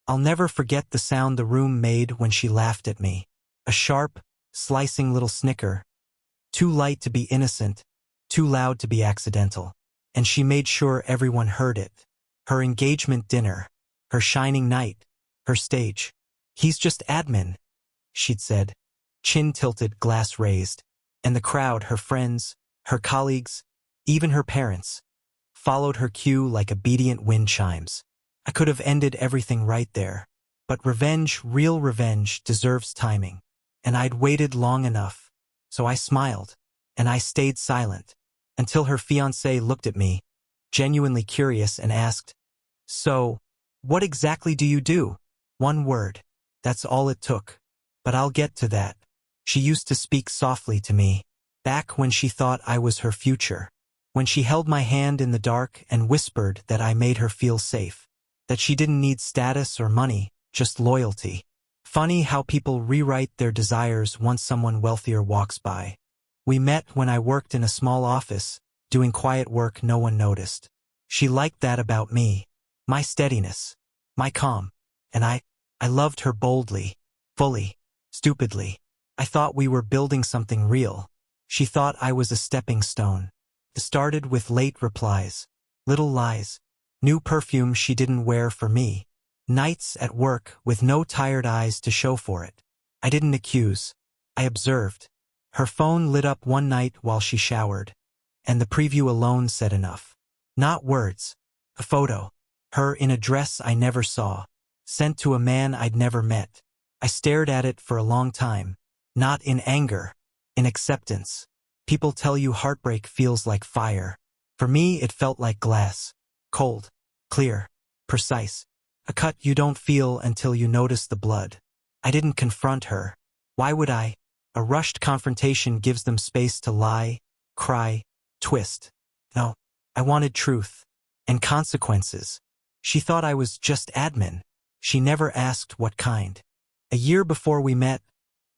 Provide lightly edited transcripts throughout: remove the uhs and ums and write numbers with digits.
I'll never forget the sound the room made when she laughed at me. A sharp, slicing little snicker. Too light to be innocent, too loud to be accidental. And she made sure everyone heard it. Her engagement dinner, her shining night, her stage. "He's just admin," she'd said, chin tilted, glass raised. And the crowd, her friends, her colleagues, even her parents, followed her cue like obedient wind chimes. I could have ended everything right there. But revenge, real revenge, deserves timing. And I'd waited long enough. So I smiled, and I stayed silent, until her fiancé looked at me, genuinely curious, and asked, "So, what exactly do you do?" One word. That's all it took. But I'll get to that. She used to speak softly to me, back when she thought I was her future. When she held my hand in the dark and whispered that I made her feel safe. That she didn't need status or money, just loyalty. Funny how people rewrite their desires once someone wealthier walks by. We met when I worked in a small office, doing quiet work no one noticed. She liked that about me. My steadiness. My calm. And I loved her boldly, fully, stupidly. I thought we were building something real. She thought I was a stepping stone. It started with late replies, little lies, new perfume she didn't wear for me, nights at work with no tired eyes to show for it. I didn't accuse. I observed. Her phone lit up one night while she showered, and the preview alone said enough. Not words. A photo. Her in a dress I never saw, sent to a man I'd never met. I stared at it for a long time, not in anger, in acceptance. People tell you heartbreak feels like fire. For me, it felt like glass. Cold, clear, precise. A cut you don't feel until you notice the blood. I didn't confront her. Why would I? A rushed confrontation gives them space to lie, cry, twist. No, I wanted truth. And consequences. She thought I was just admin. She never asked what kind. A year before we met,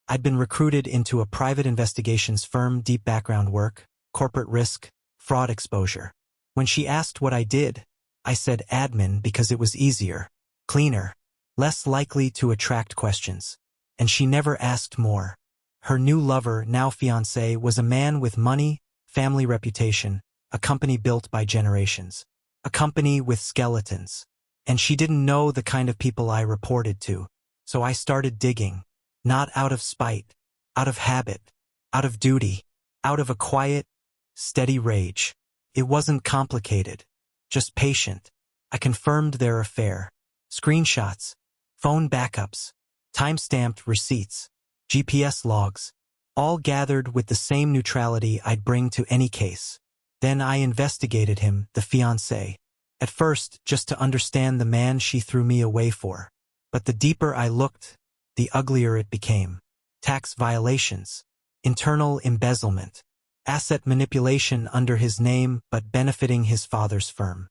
I'd been recruited into a private investigations firm, deep background work, corporate risk, fraud exposure. When she asked what I did, I said admin because it was easier, cleaner, less likely to attract questions. And she never asked more. Her new lover, now fiancé, was a man with money, family reputation, a company built by generations. A company with skeletons. And she didn't know the kind of people I reported to. So I started digging. Not out of spite, out of habit, out of duty, out of a quiet, steady rage. It wasn't complicated, just patient. I confirmed their affair. Screenshots, phone backups, time-stamped receipts, GPS logs, all gathered with the same neutrality I'd bring to any case. Then I investigated him, the fiancé. At first, just to understand the man she threw me away for. But the deeper I looked, the uglier it became. Tax violations, internal embezzlement, asset manipulation under his name but benefiting his father's firm.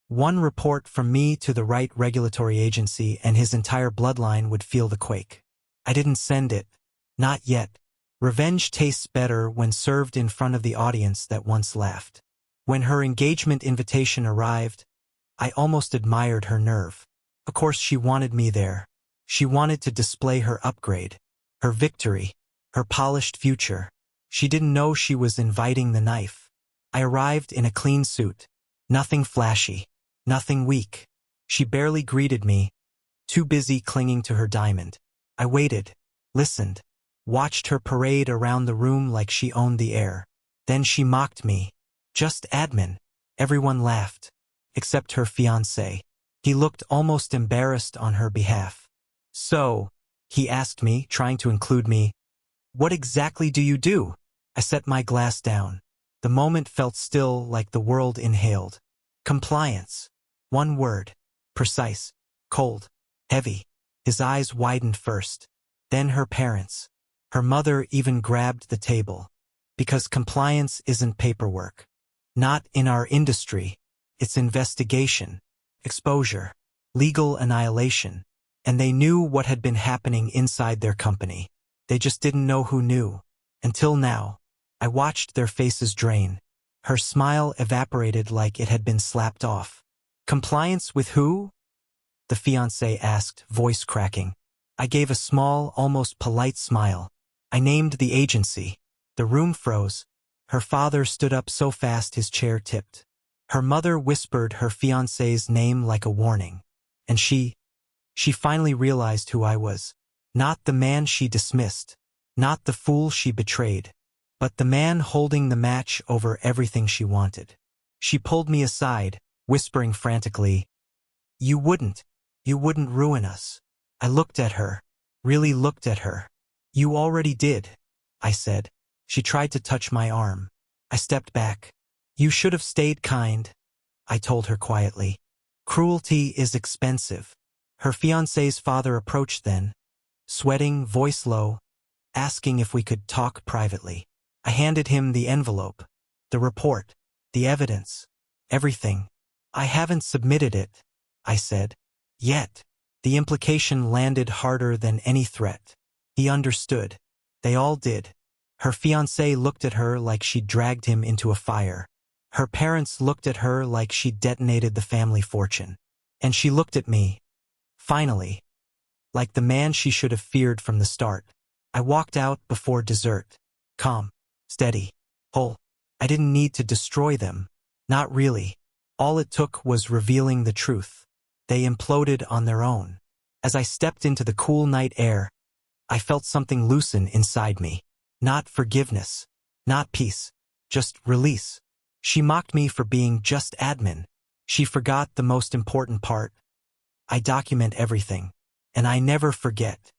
One report from me to the right regulatory agency and his entire bloodline would feel the quake. I didn't send it. Not yet. Revenge tastes better when served in front of the audience that once laughed. When her engagement invitation arrived, I almost admired her nerve. Of course she wanted me there. She wanted to display her upgrade, her victory, her polished future. She didn't know she was inviting the knife. I arrived in a clean suit. Nothing flashy. Nothing weak. She barely greeted me, too busy clinging to her diamond. I waited, listened, watched her parade around the room like she owned the air. Then she mocked me. Just admin. Everyone laughed. Except her fiancé. He looked almost embarrassed on her behalf. "So," he asked me, trying to include me, "what exactly do you do?" I set my glass down. The moment felt still, like the world inhaled. Compliance. One word. Precise. Cold. Heavy. His eyes widened first. Then her parents. Her mother even grabbed the table. Because compliance isn't paperwork. Not in our industry. It's investigation. Exposure. Legal annihilation. And they knew what had been happening inside their company. They just didn't know who knew. Until now. I watched their faces drain. Her smile evaporated like it had been slapped off. Compliance with who? the fiancé asked, voice cracking. I gave a small, almost polite smile. I named the agency. The room froze. Her father stood up so fast his chair tipped. Her mother whispered her fiancé's name like a warning. And she finally realized who I was. Not the man she dismissed. Not the fool she betrayed. But the man holding the match over everything she wanted. She pulled me aside, whispering frantically, You wouldn't ruin us." I looked at her, really looked at her. "You already did," I said. She tried to touch my arm. I stepped back. "You should have stayed kind," I told her quietly. "Cruelty is expensive." Her fiancé's father approached then, sweating, voice low, asking if we could talk privately. I handed him the envelope, the report, the evidence, everything. "I haven't submitted it," I said. "Yet." The implication landed harder than any threat. He understood. They all did. Her fiancé looked at her like she'd dragged him into a fire. Her parents looked at her like she'd detonated the family fortune. And she looked at me, finally, like the man she should have feared from the start. I walked out before dessert. Calm, steady, whole. I didn't need to destroy them. Not really. All it took was revealing the truth. They imploded on their own. As I stepped into the cool night air, I felt something loosen inside me. Not forgiveness, not peace, just release. She mocked me for being just admin. She forgot the most important part. I document everything, and I never forget.